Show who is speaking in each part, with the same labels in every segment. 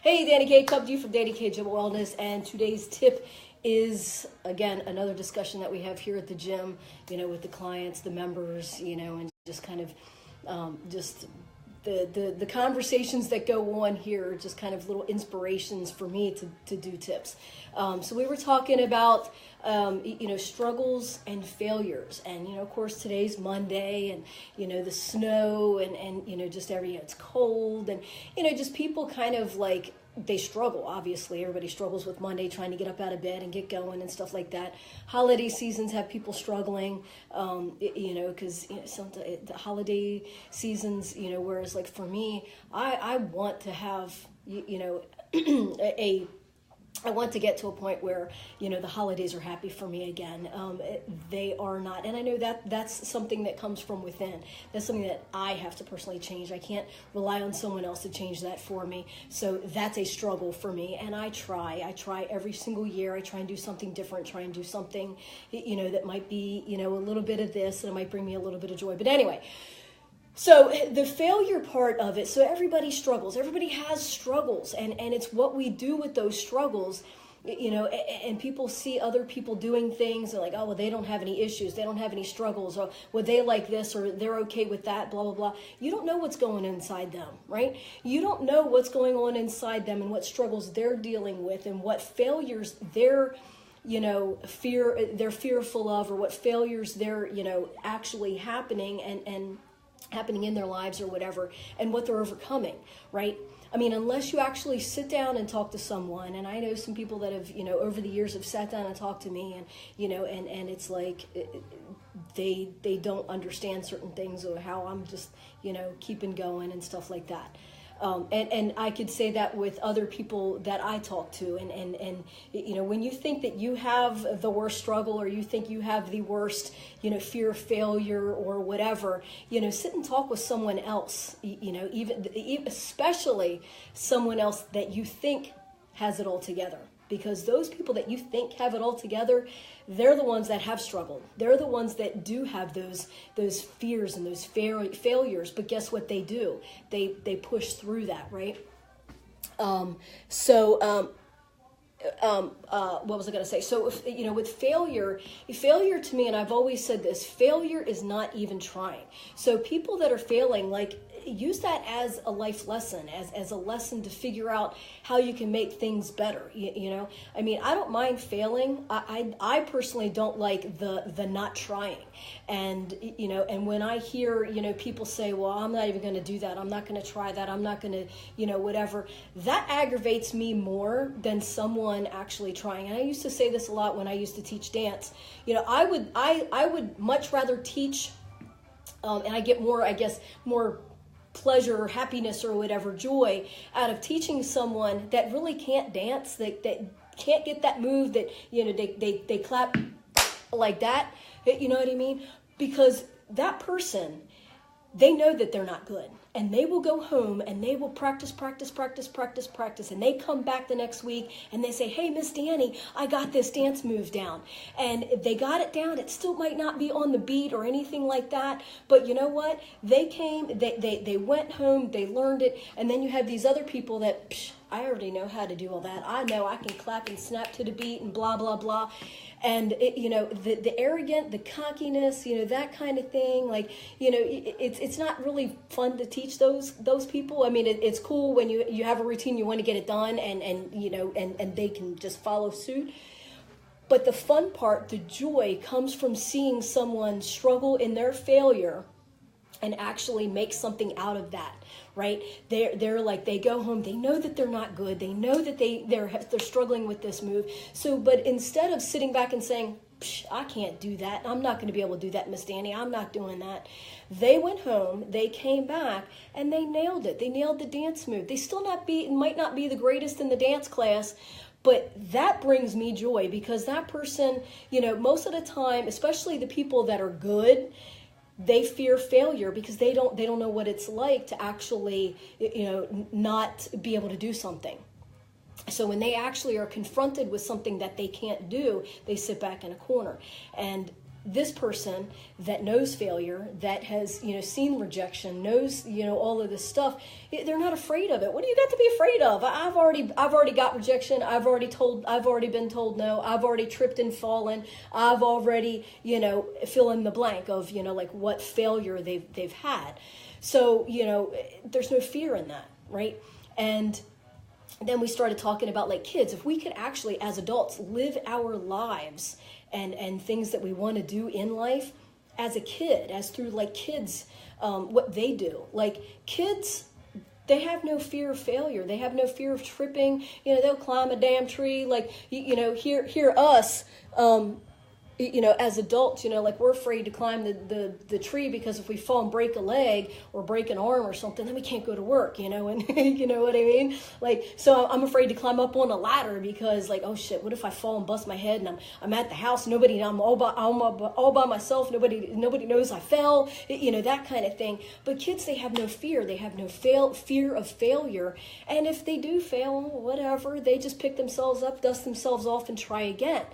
Speaker 1: Hey, Dani K, coming to you from Dani K Gym Wellness, and today's tip is, again, another discussion that we have here at the gym, with the clients, the members, and just kind of just the conversations that go on here, just kind of little inspirations for me to do tips. So we were talking about, struggles and failures. And, of course, today's Monday and, the snow and just it's cold and, just people kind of like, they struggle. Obviously, everybody struggles with Monday, trying to get up out of bed and get going and stuff like that. Holiday seasons have people struggling, because sometimes the holiday seasons, whereas like for me, I want to have, I want to get to a point where, the holidays are happy for me again. They are not. And I know that that's something that comes from within. That's something that I have to personally change. I can't rely on someone else to change that for me. So that's a struggle for me. And I try every single year. I try and do something different, try and do something, that might be, a little bit of this, and it might bring me a little bit of joy. But anyway, so the failure part of it, so everybody struggles. Everybody has struggles, and it's what we do with those struggles, and people see other people doing things, and like, oh, well, they don't have any issues. They don't have any struggles, or, well, they like this, or they're okay with that, blah, blah, blah. You don't know what's going on inside them, right? You don't know what's going on inside them and what struggles they're dealing with and what failures they're fearful of, or what failures they're, actually happening and happening in their lives or whatever, and what they're overcoming, right? I mean, unless you actually sit down and talk to someone, and I know some people that have, over the years have sat down and talked to me, and, and it's like they don't understand certain things, or how I'm just, keeping going and stuff like that. And I could say that with other people that I talk to, and when you think that you have the worst struggle, or you think you have the worst, fear of failure or whatever, sit and talk with someone else, even especially someone else that you think has it all together. Because those people that you think have it all together, they're the ones that have struggled. They're the ones that do have those fears and those failures. But guess what they do? They push through that, right? What was I going to say? So, with failure to me, and I've always said this, failure is not even trying. So people that are failing, like, use that as a life lesson, as a lesson to figure out how you can make things better. I mean, I don't mind failing. I personally don't like the not trying. And, and when I hear, people say, well, I'm not even going to do that. I'm not going to try that. I'm not going to, whatever. That aggravates me more than someone actually trying. And I used to say this a lot when I used to teach dance. I would much rather teach, and I get more, more pleasure or happiness or whatever, joy out of teaching someone that really can't dance, that can't get that move, that they clap like that, you know what I mean? Because that person, they know that they're not good, and they will go home and they will practice, and they come back the next week and they say, hey, Miss Dani, I got this dance move down. And they got it down. It still might not be on the beat or anything like that, but you know what? They came, they went home, they learned it, and then you have these other people that, I already know how to do all that. I know I can clap and snap to the beat and blah, blah, blah. And, the arrogant, the cockiness, that kind of thing, like, it's not really fun to teach those people. I mean, it's cool when you have a routine, you want to get it done, and they can just follow suit. But the fun part, the joy, comes from seeing someone struggle in their failure and actually make something out of that, right? They're like, they go home, they know that they're not good, they know that they're struggling with this move. So, but instead of sitting back and saying, I can't do that, I'm not going to be able to do that, Miss Dani, I'm not doing that. They went home, they came back, and they nailed it. They nailed the dance move. They still might not be the greatest in the dance class, but that brings me joy, because that person, most of the time, especially the people that are good, they fear failure because they don't know what it's like to actually, not be able to do something. So when they actually are confronted with something that they can't do, they sit back in a corner. And this person that knows failure, that has, seen rejection, knows, all of this stuff, they're not afraid of it. What do you got to be afraid of? I've already got rejection. I've already been told no. I've already tripped and fallen. I've already, fill in the blank of, like what failure they've had. So, there's no fear in that, right? And then we started talking about like kids. If we could actually, as adults, live our lives and things that we want to do in life as a kid, as through like kids, what they do. Like kids, they have no fear of failure. They have no fear of tripping. They'll climb a damn tree. Like, hear us, as adults, like we're afraid to climb the tree because if we fall and break a leg or break an arm or something, then we can't go to work, and you know what I mean? Like, so I'm afraid to climb up on a ladder because like, oh shit, what if I fall and bust my head and I'm at the house, I'm all by myself, nobody knows I fell, that kind of thing. But kids, they have no fear. They have no fear of failure. And if they do fail, whatever, they just pick themselves up, dust themselves off and try again.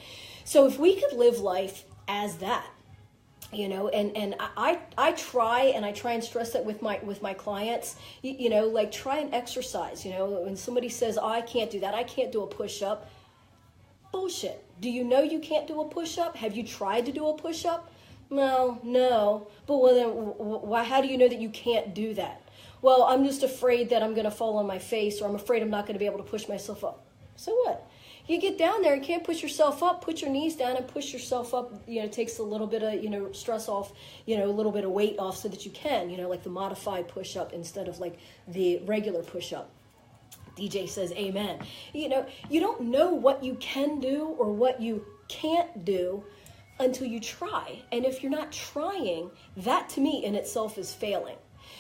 Speaker 1: So if we could live life as that, and I try and stress that with my clients, like try and exercise, when somebody says, oh, I can't do that, I can't do a push-up. Bullshit. Do you know you can't do a push-up? Have you tried to do a push-up? No. But well, then how do you know that you can't do that? Well, I'm just afraid that I'm going to fall on my face, or I'm afraid I'm not going to be able to push myself up. So what? You get down there and can't push yourself up, put your knees down and push yourself up. It takes a little bit of, stress off, a little bit of weight off so that you can, like the modified push-up instead of like the regular push-up. DJ says, amen. You don't know what you can do or what you can't do until you try. And if you're not trying, that to me in itself is failing.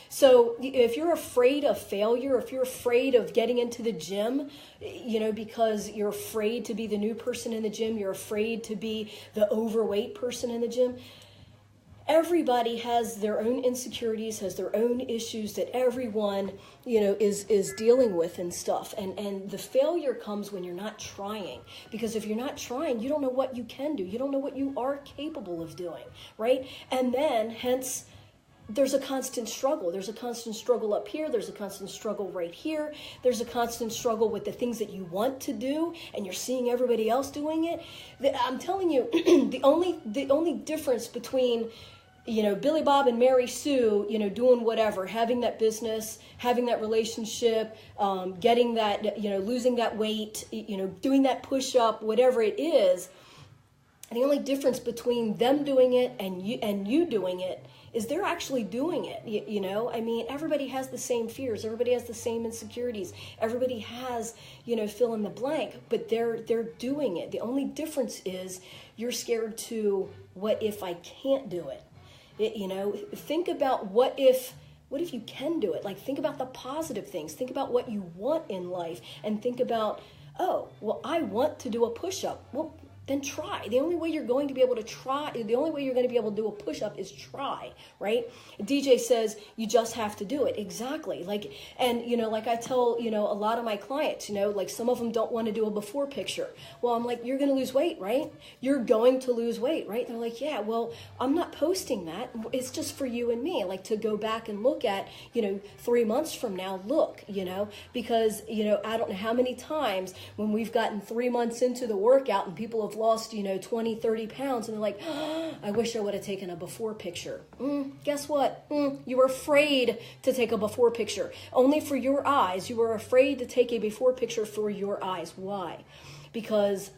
Speaker 1: So if you're afraid of failure, if you're afraid of getting into the gym, because you're afraid to be the new person in the gym, you're afraid to be the overweight person in the gym, everybody has their own insecurities, has their own issues that everyone, is dealing with and stuff. And the failure comes when you're not trying. Because if you're not trying, you don't know what you can do. You don't know what you are capable of doing, right? And then, hence, there's a constant struggle. There's a constant struggle up here. There's a constant struggle right here. There's a constant struggle with the things that you want to do, and you're seeing everybody else doing it. I'm telling you, the only difference between, Billy Bob and Mary Sue, doing whatever, having that business, having that relationship, getting that, losing that weight, doing that push-up, whatever it is, the only difference between them doing it and you doing it is they're actually doing it. I mean, everybody has the same fears. Everybody has the same insecurities. Everybody has, fill in the blank, but they're doing it. The only difference is you're scared to, what if I can't do it? Think about what if you can do it? Like, think about the positive things. Think about what you want in life and think about, oh, well, I want to do a push-up. Well, then try. The only way you're going to be able to do a push-up is try, right? DJ says you just have to do it. Exactly. Like, and, like I tell, a lot of my clients, like some of them don't want to do a before picture. Well, I'm like, you're going to lose weight, right? You're going to lose weight, right? They're like, yeah, well, I'm not posting that. It's just for you and me, like to go back and look at, 3 months from now, look, because, I don't know how many times when we've gotten 3 months into the workout and people have lost, 20, 30 pounds. And they're like, oh, I wish I would have taken a before picture. Guess what? You were afraid to take a before picture. Only for your eyes. You were afraid to take a before picture for your eyes. Why? Because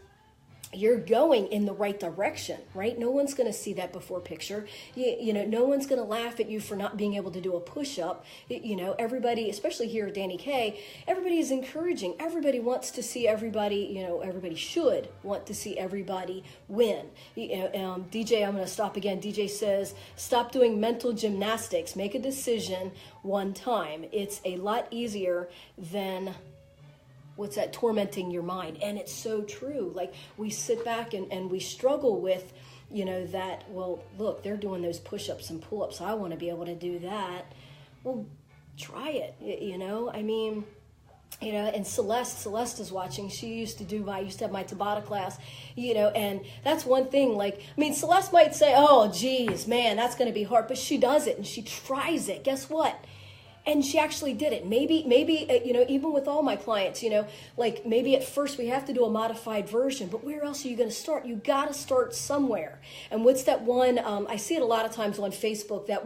Speaker 1: you're going in the right direction, right? No one's going to see that before picture. No one's going to laugh at you for not being able to do a push-up. Everybody, especially here at Dani K, everybody is encouraging. Everybody wants to see everybody, everybody should want to see everybody win. DJ, I'm going to stop again. DJ says, stop doing mental gymnastics. Make a decision one time. It's a lot easier than tormenting your mind. And it's so true. Like, we sit back and we struggle with, that, well, look, they're doing those push-ups and pull-ups. I want to be able to do that. Well, try it. I mean, And Celeste is watching. I used to have my Tabata class, and that's one thing. Like, I mean, Celeste might say, oh, geez, man, that's going to be hard, but she does it and she tries it. Guess what? And she actually did it. Maybe, even with all my clients, like maybe at first we have to do a modified version, but where else are you going to start? You got to start somewhere. And what's that one? I see it a lot of times on Facebook. That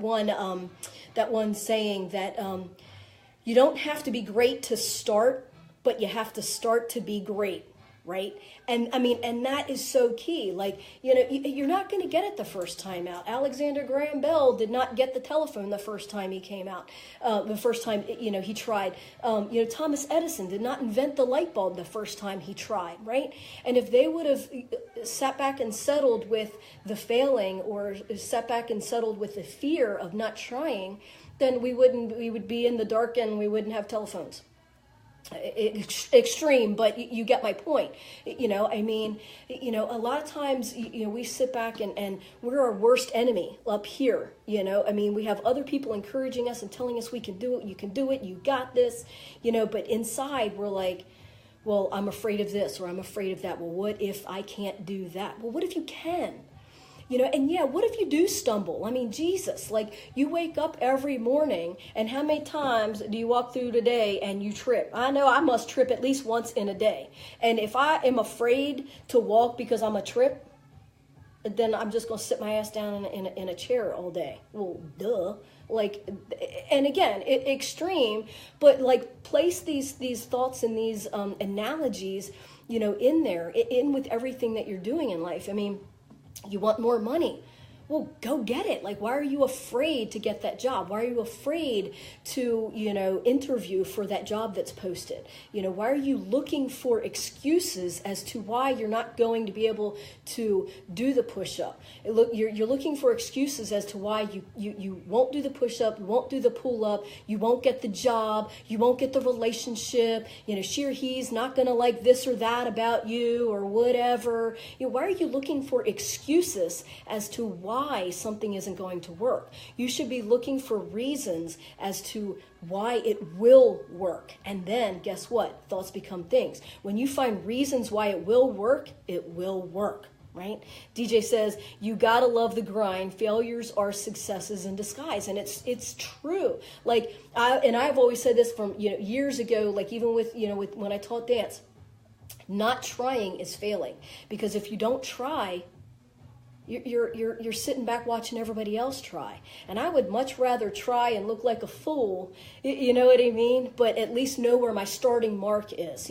Speaker 1: one saying that you don't have to be great to start, but you have to start to be great. Right? And I mean, and that is so key. Like, you're not going to get it the first time out. Alexander Graham Bell did not get the telephone the first time he came out. The first time, he tried. Thomas Edison did not invent the light bulb the first time he tried, right? And if they would have sat back and settled with the failing, or sat back and settled with the fear of not trying, then we would be in the dark and we wouldn't have telephones. Extreme, but you get my point. A lot of times, we sit back and we're our worst enemy up here. We have other people encouraging us and telling us we can do it, you got this, but inside we're like, well, I'm afraid of this, or I'm afraid of that. Well, what if I can't do that? Well, what if you can? What if you do stumble? I mean, Jesus, like, you wake up every morning, and how many times do you walk through the day and you trip? I know I must trip at least once in a day. And if I am afraid to walk because I'm a trip, then I'm just going to sit my ass down in a chair all day. Well, duh. Like, and again, extreme, but like, place these thoughts and these analogies, in there, in with everything that you're doing in life. I mean, you want more money? Well, go get it. Like, why are you afraid to get that job? Why are you afraid to, interview for that job that's posted? Why are you looking for excuses as to why you're not going to be able to do the push-up? You're looking for excuses as to why you won't do the push-up, you won't do the pull-up, you won't get the job, you won't get the relationship, she or he's not going to like this or that about you or whatever. Why are you looking for excuses as to why something isn't going to work? You should be looking for reasons as to why it will work. And then guess what? Thoughts become things. When you find reasons why it will work, right? DJ says, you gotta love the grind. Failures are successes in disguise. And it's true. Like, I've always said this from, years ago, like even with when I taught dance, not trying is failing. Because if you don't try, you're sitting back watching everybody else try. And I would much rather try and look like a fool, you know what I mean? But at least know where my starting mark is,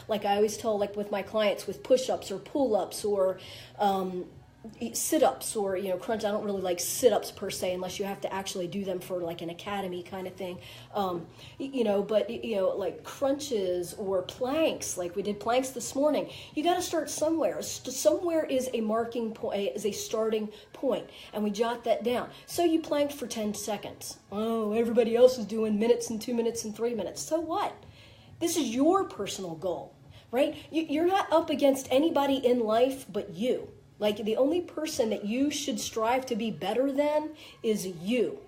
Speaker 1: Like I always tell, like with my clients, with push-ups or pull-ups or sit-ups or, crunch. I don't really like sit-ups per se, unless you have to actually do them for like an academy kind of thing. But like crunches or planks, like we did planks this morning. You got to start somewhere. Somewhere is a marking point, is a starting point, and we jot that down. So you planked for 10 seconds. Oh, everybody else is doing minutes and 2 minutes and 3 minutes. So what? This is your personal goal, right? You're not up against anybody in life but you. Like, the only person that you should strive to be better than is you.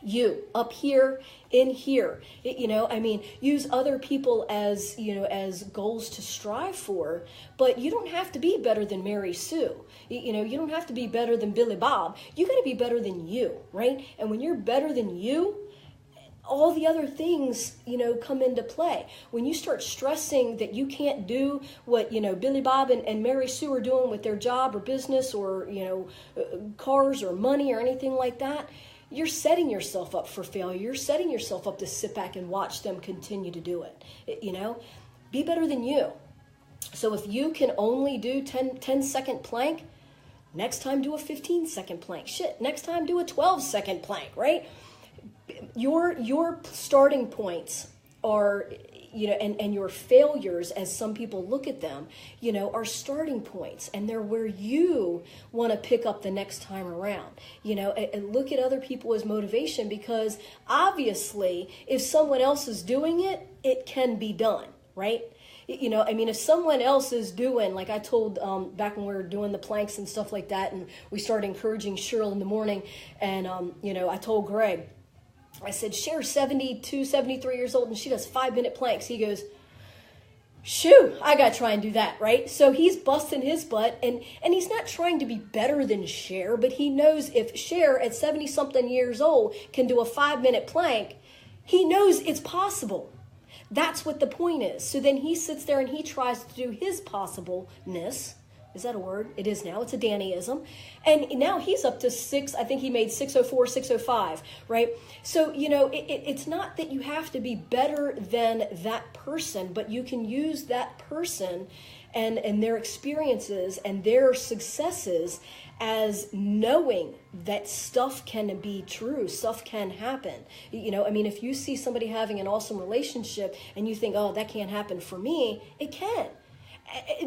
Speaker 1: You, up here, in here. Use other people as, as goals to strive for, but you don't have to be better than Mary Sue. You don't have to be better than Billy Bob. You got to be better than you, right? And when you're better than you, all the other things, come into play. When you start stressing that you can't do what, Billy Bob and Mary Sue are doing with their job or business or, cars or money or anything like that, you're setting yourself up for failure. You're setting yourself up to sit back and watch them continue to do it. Be better than you. So if you can only do 10-second plank, next time do a 15-second plank. Next time do a 12-second plank, right? Your starting points are, and your failures, as some people look at them, are starting points, and they're where you want to pick up the next time around, and look at other people as motivation, because obviously if someone else is doing it, it can be done, right? If someone else is doing, like I told back when we were doing the planks and stuff like that, and we started encouraging Cheryl in the morning, and, I told Greg, I said, Cher's 72, 73 years old, and she does 5-minute planks. He goes, shoo, I got to try and do that, right? So he's busting his butt, and he's not trying to be better than Cher, but he knows if Cher at 70-something years old can do a 5-minute plank, he knows it's possible. That's what the point is. So then he sits there and he tries to do his possibleness. Is that a word? It is now. It's a Daniism. And now he's up to I think he made 604, 605, right? So, it's not that you have to be better than that person, but you can use that person and their experiences and their successes as knowing that stuff can be true, stuff can happen. If you see somebody having an awesome relationship and you think, oh, that can't happen for me, it can.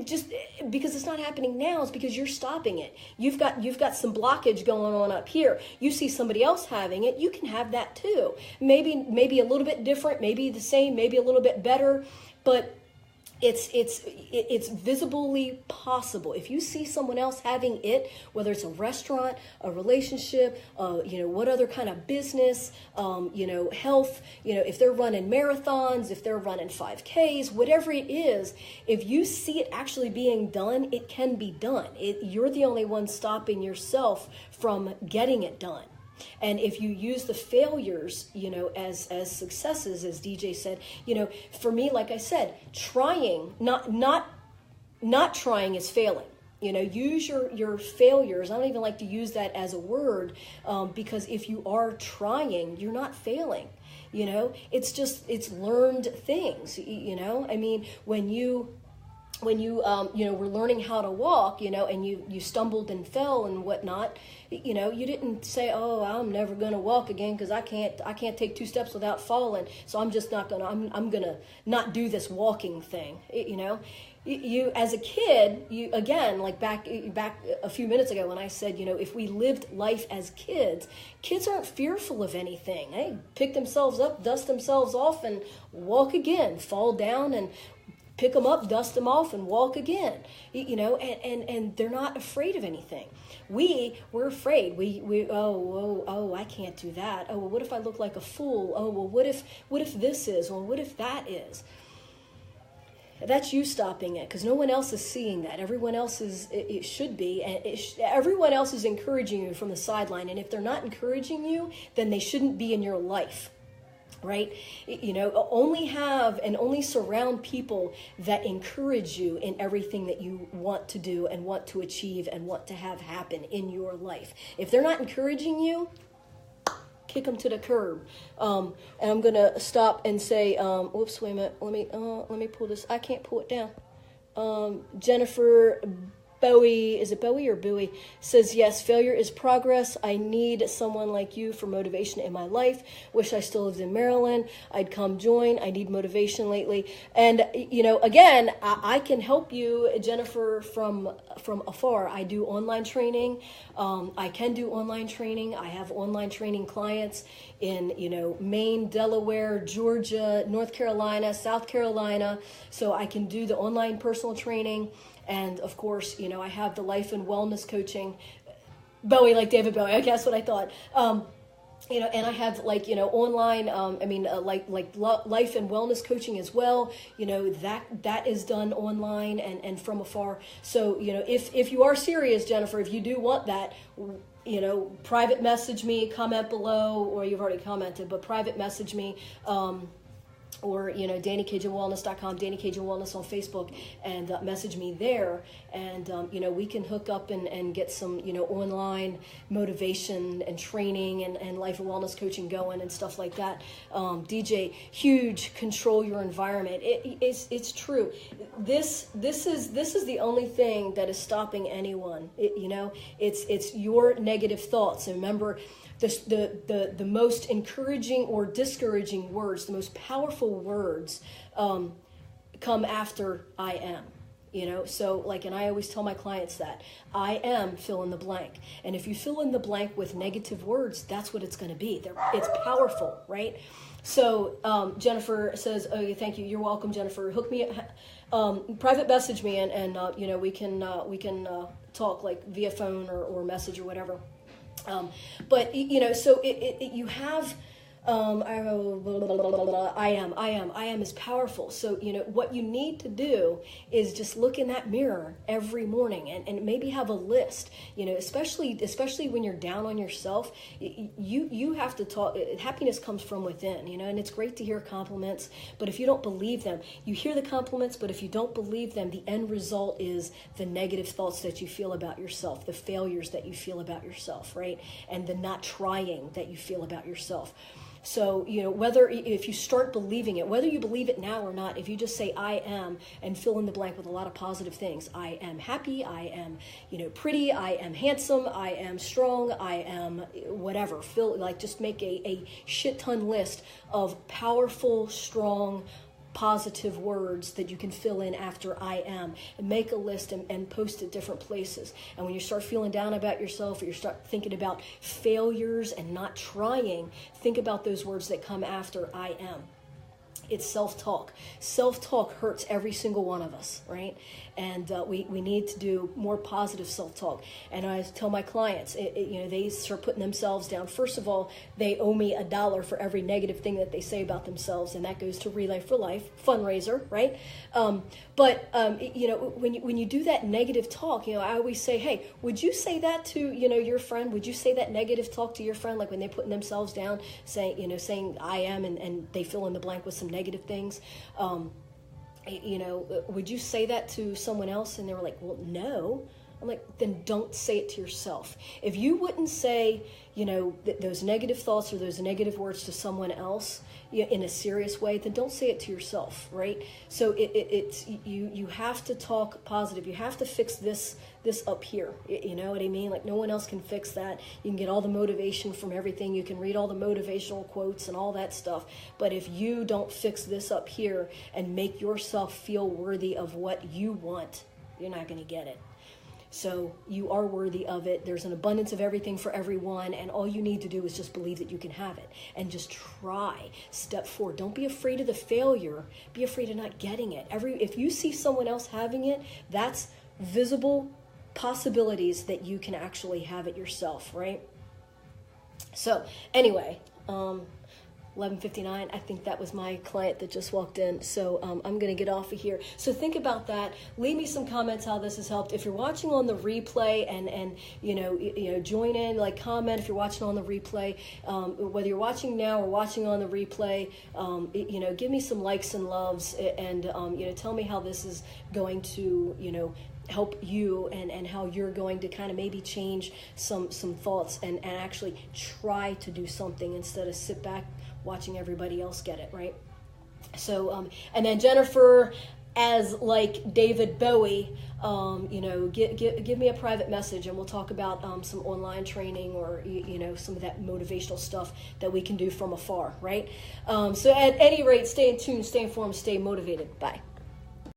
Speaker 1: Just because it's not happening now is because you're stopping it. You've got some blockage going on up here. You see somebody else having it, you can have that too. Maybe a little bit different, maybe the same, maybe a little bit better, but it's visibly possible. If you see someone else having it, whether it's a restaurant, a relationship, what other kind of business, health, if they're running marathons, if they're running 5Ks, whatever it is, if you see it actually being done, it can be done. You're the only one stopping yourself from getting it done. And if you use the failures, as successes, as DJ said, for me, like I said, trying, not trying is failing. Use your failures. I don't even like to use that as a word, because if you are trying, you're not failing. It's learned things. When you were learning how to walk, and you stumbled and fell and whatnot, you didn't say, oh, I'm never going to walk again because I can't take 2 steps without falling. So I'm just not going to, I'm going to not do this walking thing. You as a kid, you again, like back a few minutes ago when I said, if we lived life as kids aren't fearful of anything. They pick themselves up, dust themselves off, and walk again, fall down and pick them up, dust them off, and walk again. And they're not afraid of anything. We're afraid. I can't do that. Oh, well, what if I look like a fool? Oh, well, what if this is? Well, what if that is? That's you stopping it, because no one else is seeing that. Everyone else it should be, and everyone else is encouraging you from the sideline. And if they're not encouraging you, then they shouldn't be in your life. Right? Only surround people that encourage you in everything that you want to do and want to achieve and want to have happen in your life. If they're not encouraging you, kick them to the curb. And I'm going to stop and say, whoops, wait a minute. Let me pull this. I can't pull it down. Jennifer Bowie, is it Bowie or Bowie, says, yes, failure is progress. I need someone like you for motivation in my life. Wish I still lived in Maryland. I'd come join. I need motivation lately. And, again, I can help you, Jennifer, from afar. I do online training. I can do online training. I have online training clients in, Maine, Delaware, Georgia, North Carolina, South Carolina. So I can do the online personal training. And of course, I have the life and wellness coaching, Bowie, like David Bowie. I guess what I thought. And I have online. Life and wellness coaching as well. That is done online and from afar. So if you are serious, Jennifer, if you do want that, private message me, comment below, or you've already commented, but private message me. Or, DaniCajunWellness.com, Dani Cajun Wellness on Facebook, and message me there. And, we can hook up and get some, online motivation and training and life and wellness coaching going and stuff like that. DJ, huge, control your environment. It's true. This is the only thing that is stopping anyone. It's your negative thoughts. And remember, the most encouraging or discouraging words, the most powerful words, come after I am. So and I always tell my clients that I am fill in the blank. And if you fill in the blank with negative words, that's what it's going to be. It's powerful, right? So Jennifer says, oh, thank you. You're welcome, Jennifer. Hook me, private message me, and we can talk like via phone or message or whatever. But so you have I am is powerful. So, what you need to do is just look in that mirror every morning and maybe have a list, especially when you're down on yourself. You have to talk. Happiness comes from within, and it's great to hear compliments, but if you don't believe them, you hear the compliments, but if you don't believe them, the end result is the negative thoughts that you feel about yourself, the failures that you feel about yourself, right? And the not trying that you feel about yourself. So, if you start believing it, whether you believe it now or not, if you just say, I am, and fill in the blank with a lot of positive things. I am happy. I am, pretty. I am handsome. I am strong. I am whatever. Just make a shit ton list of powerful, strong, positive words that you can fill in after I am, and make a list and post it different places. And when you start feeling down about yourself, or you start thinking about failures and not trying, think about those words that come after I am. It's self-talk. Self-talk hurts every single one of us, right? And we need to do more positive self-talk. And I tell my clients, they start putting themselves down. First of all, they owe me $1 for every negative thing that they say about themselves, and that goes to Relay for Life fundraiser, right? When you do that negative talk, I always say, hey, would you say that to your friend? Would you say that negative talk to your friend, like when they're putting themselves down, saying I am, and they fill in the blank with some negative things? Would you say that to someone else? And they were like, well, no. I'm like, then don't say it to yourself. If you wouldn't say, those negative thoughts or those negative words to someone else in a serious way, then don't say it to yourself, right? So you have to talk positive. You have to fix this up here. You know what I mean? Like, no one else can fix that. You can get all the motivation from everything. You can read all the motivational quotes and all that stuff. But if you don't fix this up here and make yourself feel worthy of what you want, you're not going to get it. So you are worthy of it. There's an abundance of everything for everyone, and all you need to do is just believe that you can have it and just try. Step 4. Don't be afraid of the failure. Be afraid of not getting it. If you see someone else having it, that's visible possibilities that you can actually have it yourself, right? So anyway, 11:59. I think that was my client that just walked in. So I'm going to get off of here. So think about that. Leave me some comments how this has helped. If you're watching on the replay and join in, comment if you're watching on the replay. Whether you're watching now or watching on the replay, give me some likes and loves, and tell me how this is going to help you, and how you're going to kind of maybe change some thoughts and actually try to do something instead of sit back watching everybody else get it, right? So, and then Jennifer, as like David Bowie, give me a private message, and we'll talk about some online training, or some of that motivational stuff that we can do from afar, right? So at any rate, stay in tune, stay informed, stay motivated. Bye.